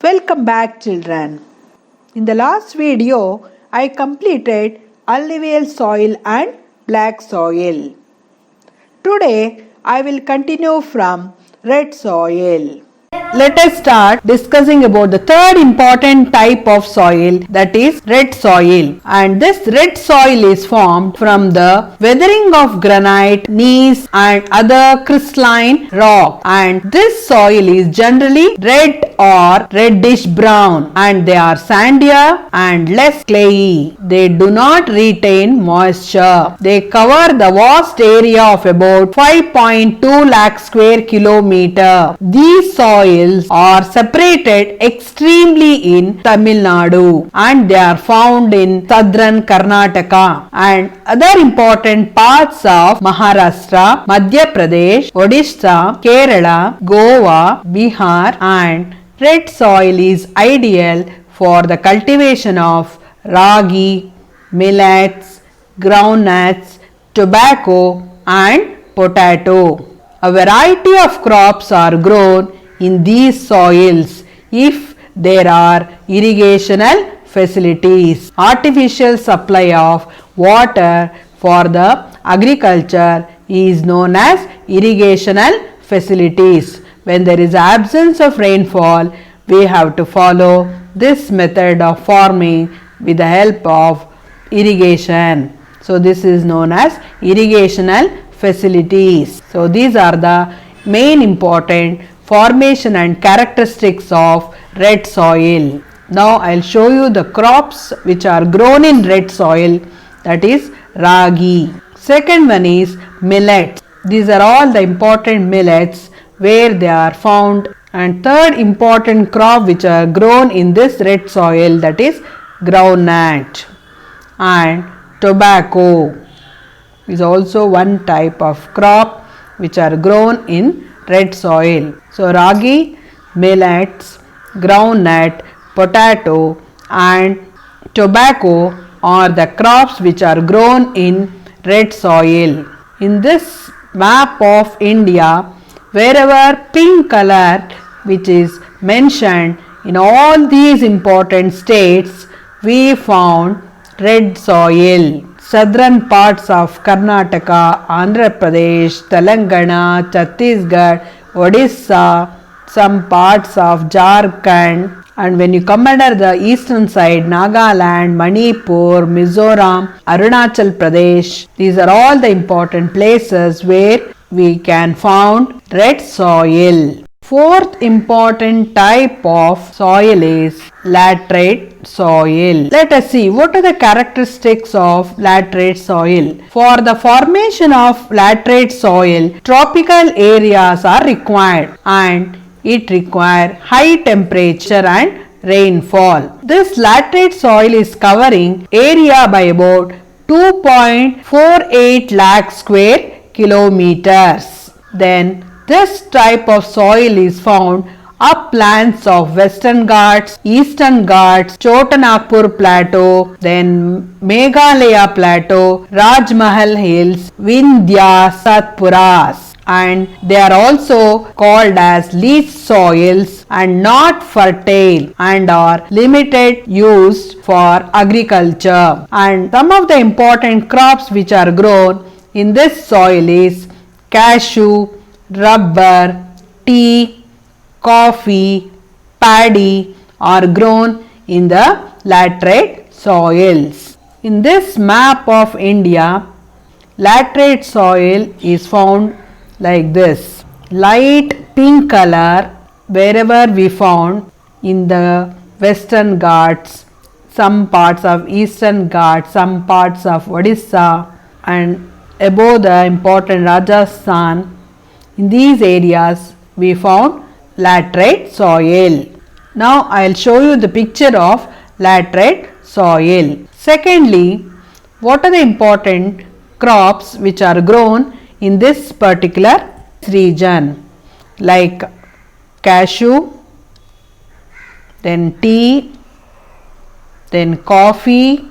Welcome back, children. In the last video, I completed alluvial soil and black soil. Today, I will continue from red soil. Let us start discussing about the third important type of soil, that is red soil. And this red soil is formed from the weathering of granite, gneiss and other crystalline rock. And this soil is generally red or reddish brown, and they are sandier and less clayey. They do not retain moisture. They cover the vast area of about 5.2 lakh square kilometer. These soils are separated extremely in Tamil Nadu, and they are found in southern Karnataka and other important parts of Maharashtra, Madhya Pradesh, Odisha, Kerala, Goa, Bihar. And red soil is ideal for the cultivation of ragi, millets, groundnuts, tobacco and potato. A variety of crops are grown in these soils if there are irrigational facilities. Artificial supply of water for the agriculture is known as irrigational facilities. When there is absence of rainfall, we have to follow this method of farming with the help of irrigation. So this is known as irrigational facilities. So these are the main important formation and characteristics of red soil. Now I will show you the crops which are grown in red soil, that is ragi. Second one is millet. These are all the important millets where they are found. And third important crop which are grown in this red soil, that is groundnut. And tobacco is also one type of crop which are grown in red soil. So ragi, millets, groundnut, potato and tobacco are the crops which are grown in red soil. In this map of India, wherever pink color which is mentioned, in all these important states we found red soil. Southern parts of Karnataka, Andhra Pradesh, Telangana, Chhattisgarh, Odisha, some parts of Jharkhand, and when you come under the eastern side, Nagaland, Manipur, Mizoram, Arunachal Pradesh, these are all the important places where we can find red soil. Fourth important type of soil is laterite soil. Let us see what are the characteristics of laterite soil. For the formation of laterite soil, tropical areas are required and it requires high temperature and rainfall. This laterite soil is covering area by about 2.48 lakh square kilometers. Then this type of soil is found uplands of Western Ghats, Eastern Ghats, Chotanagpur Plateau, then Meghalaya Plateau, Rajmahal Hills, Vindhya, Satpuras, and they are also called as leach soils and not fertile and are limited used for agriculture. And some of the important crops which are grown in this soil is cashew, rubber, tea, coffee, paddy are grown in the laterite soils. In this map of India, laterite soil is found like this. Light pink color wherever we found in the Western Ghats, some parts of Eastern Ghats, some parts of Odisha and above the important Rajasthan. In these areas we found laterite soil. Now I will show you the picture of laterite soil. Secondly, what are the important crops which are grown in this particular region, like cashew, then tea, then coffee,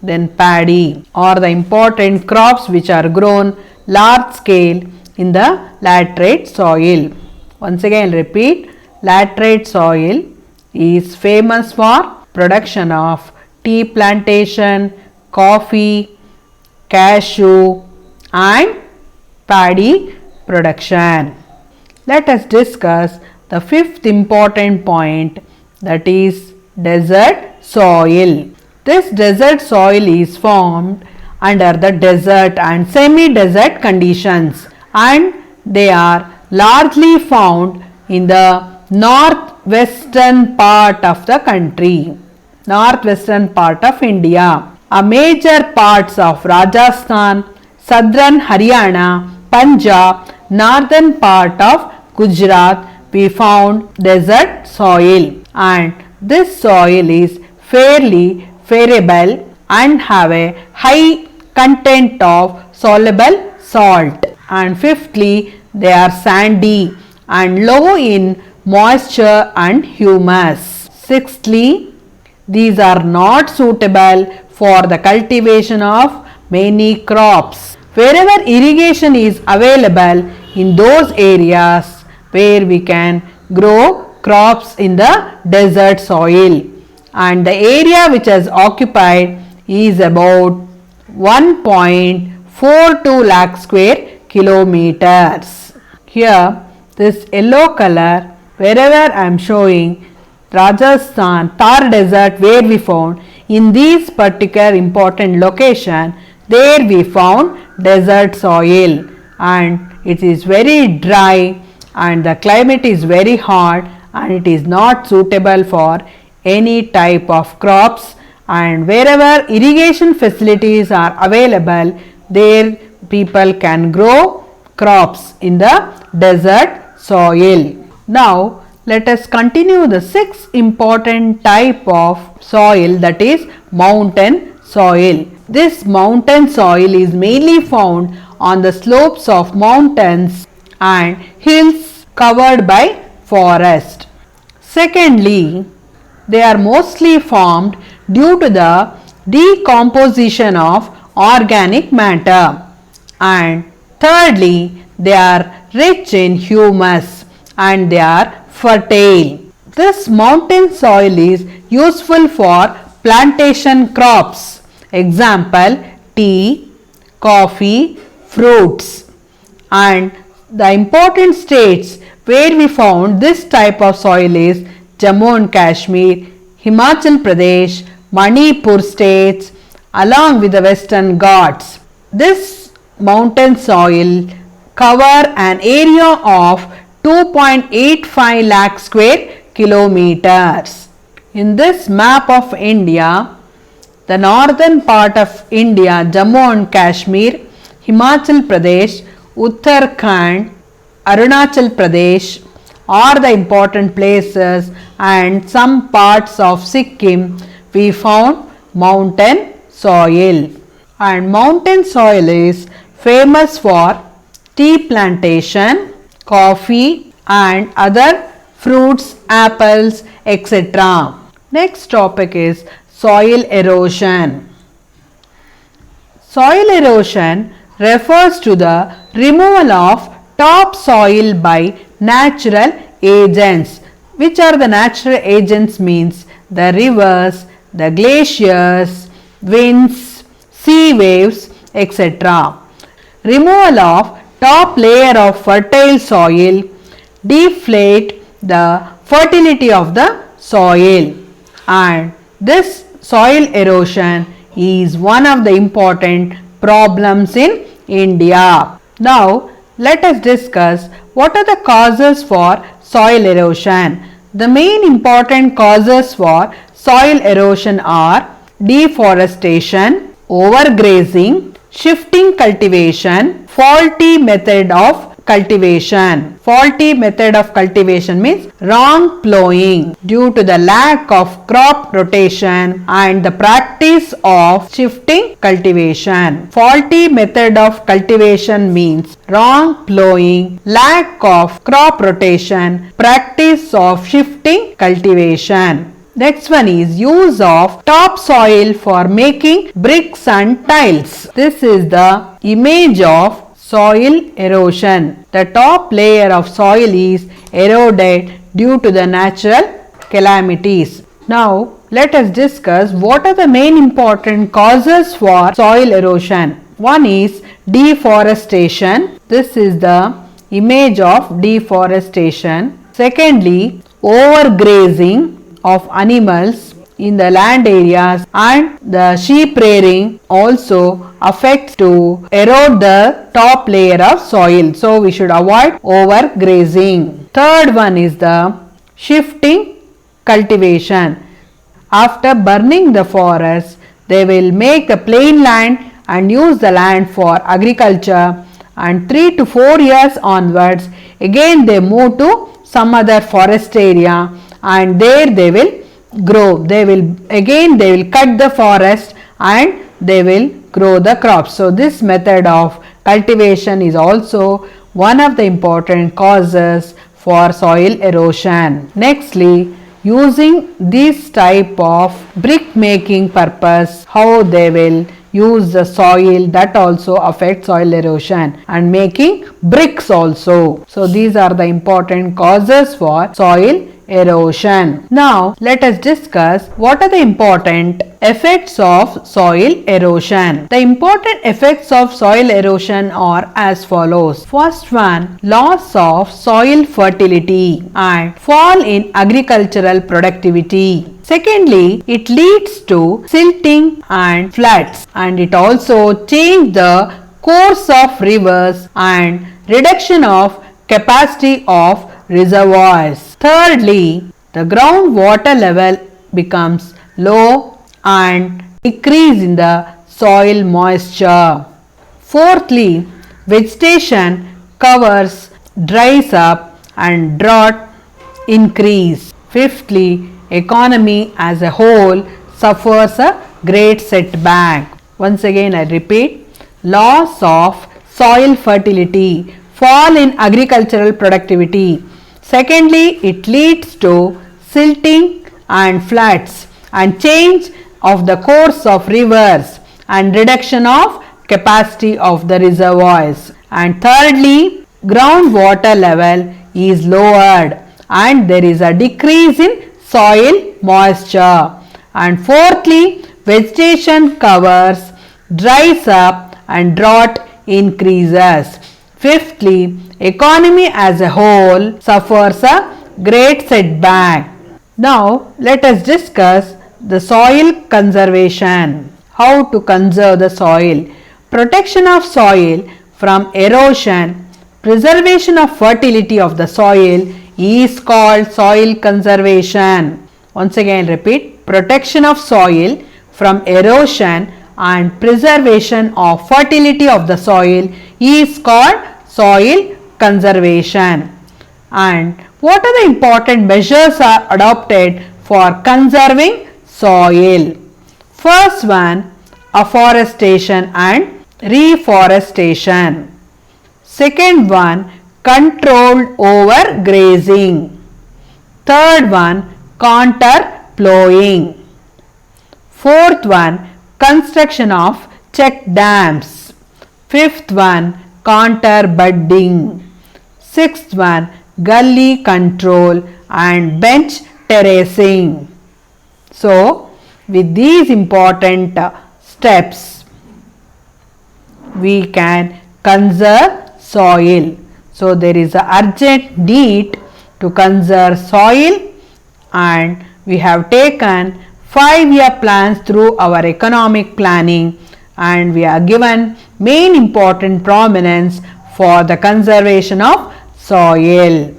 then paddy are the important crops which are grown large scale in the laterite soil. Once again repeat, laterite soil is famous for production of tea plantation, coffee, cashew and paddy production. Let us discuss the fifth important point, that is desert soil. This desert soil is formed under the desert and semi-desert conditions, and they are largely found in the northwestern part of the country, northwestern part of India. A major parts of Rajasthan, southern Haryana, Punjab, northern part of Gujarat we found desert soil, and this soil is fairly variable and have a high content of soluble salt. And fifthly, they are sandy and low in moisture and humus. Sixthly, these are not suitable for the cultivation of many crops. Wherever irrigation is available in those areas where we can grow crops in the desert soil, and the area which is occupied is about 1.42 lakh square kilometers. Here this yellow color, wherever I am showing Rajasthan, Thar desert where we found, in these particular important location, there we found desert soil, and it is very dry and the climate is very hot and it is not suitable for any type of crops, and wherever irrigation facilities are available, there people can grow crops in the desert soil. Now let us continue the sixth important type of soil, that is mountain soil. This mountain soil is mainly found on the slopes of mountains and hills covered by forest. Secondly, they are mostly formed due to the decomposition of organic matter. And thirdly, they are rich in humus and they are fertile. This mountain soil is useful for plantation crops. Example, tea, coffee, fruits. And the important states where we found this type of soil is Jammu and Kashmir, Himachal Pradesh, Manipur states along with the Western Ghats. This mountain soil cover an area of 2.85 lakh square kilometers. In this map of India, the northern part of India, Jammu and Kashmir, Himachal Pradesh, Uttarakhand, Arunachal Pradesh are the important places, and some parts of Sikkim we found mountain soil. And mountain soil is famous for tea plantation, coffee and other fruits, apples, etc. Next topic is soil erosion. Soil erosion refers to the removal of topsoil by natural agents. Which are the natural agents means the rivers, the glaciers, winds, sea waves, etc. Removal of top layer of fertile soil deflate the fertility of the soil, and this soil erosion is one of the important problems in India. Now let us discuss what are the causes for soil erosion. The main important causes for soil erosion are deforestation, overgrazing, shifting cultivation, faulty method of cultivation. Faulty method of cultivation means wrong plowing due to the lack of crop rotation and the practice of shifting cultivation. Faulty method of cultivation means wrong plowing, lack of crop rotation, practice of shifting cultivation. Next one is use of topsoil for making bricks and tiles. This is the image of soil erosion. The top layer of soil is eroded due to the natural calamities. Now let us discuss what are the main important causes for soil erosion. One is deforestation. This is the image of deforestation. Secondly, overgrazing of animals in the land areas, and the sheep rearing also affects to erode the top layer of soil. So we should avoid overgrazing. Third one is the shifting cultivation. After burning the forest, they will make the plain land and use the land for agriculture, and 3 to 4 years onwards again they move to some other forest area, and there they will grow. They will cut the forest and they will grow the crops. So this method of cultivation is also one of the important causes for soil erosion. Nextly, using this type of brick making purpose, how they will use the soil, that also affects soil erosion, and making bricks also. So these are the important causes for soil erosion. Now let us discuss what are the important effects of soil erosion. The important effects of soil erosion are as follows. First one, loss of soil fertility and fall in agricultural productivity. Secondly, it leads to silting and floods, and it also changes the course of rivers and reduction of capacity of reservoirs. Thirdly, the groundwater level becomes low and decrease in the soil moisture. Fourthly, vegetation covers, dries up, and drought increase. Fifthly, economy as a whole suffers a great setback. Once again I repeat, loss of soil fertility, fall in agricultural productivity. Secondly, it leads to silting and floods and change of the course of rivers and reduction of capacity of the reservoirs. And thirdly, groundwater level is lowered and there is a decrease in soil moisture. And fourthly, vegetation covers, dries up, and drought increases. Fifthly, economy as a whole suffers a great setback. Now let us discuss the soil conservation. How to conserve the soil. Protection of soil from erosion, preservation of fertility of the soil is called soil conservation. Once again repeat, protection of soil from erosion and preservation of fertility of the soil is called soil conservation. And what are the important measures are adopted for conserving soil? First one, afforestation and reforestation. Second one, controlled overgrazing. Third one, contour plowing. Fourth one, construction of check dams. Fifth one, contour budding. Sixth one, gully control and bench terracing. So with these important steps we can conserve soil. So there is an urgent need to conserve soil, and we have taken 5-year plans through our economic planning, and we are given main important prominence for the conservation of soil.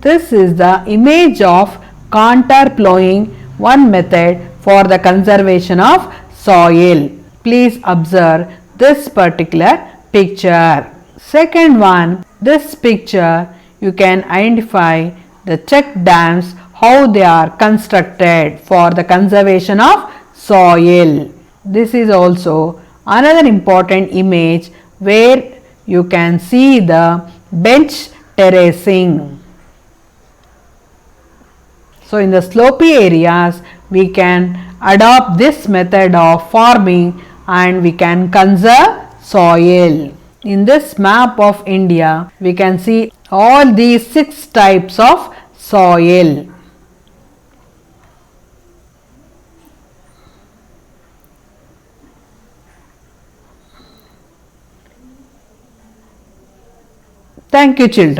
This is the image of contour plowing, one method for the conservation of soil. Please observe this particular picture. Second one, this picture you can identify the check dams, how they are constructed for the conservation of soil. This is also another important image where you can see the bench terracing. So in the slopy areas we can adopt this method of farming and we can conserve soil. In this map of India we can see all these 6 types of soil. Thank you, children.